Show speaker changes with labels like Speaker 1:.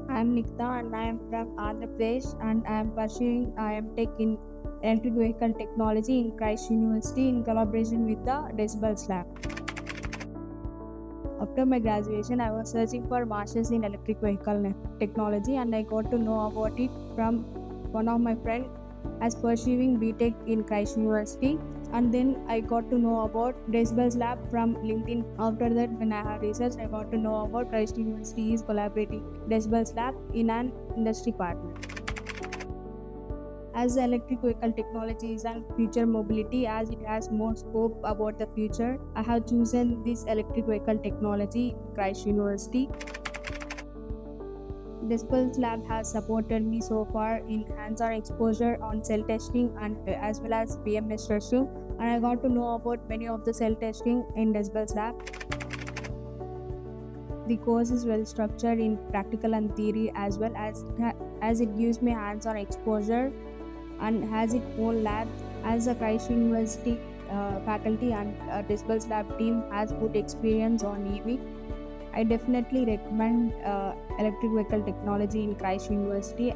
Speaker 1: I am Nikitha and I am from Andhra Pradesh and I am pursuing M.Tech in electric vehicle technology in Christ University in collaboration with the Decibels Lab. After my graduation, I was searching for masters in electric vehicle technology and I got to know about it from one of my friend as pursuing B.Tech in Christ University, and then I got to know about Decibels Lab from LinkedIn. After that, when I have researched, I got to know about Christ University is collaborating Decibels Lab in an industry partner. As the electric vehicle technology is an future mobility, as it has more scope about the future, I have chosen this electric vehicle technology in Christ University. Decibels Lab has supported me so far in hands-on exposure on cell testing and as well as BMS testing, and I got to know about many of the cell testing in Decibels Lab. The course is well structured in practical and theory as well as it gives me hands-on exposure and has its own lab. As a Christ University faculty and Decibels Lab team has good experience on EV. I definitely recommend electric vehicle technology in Christ University.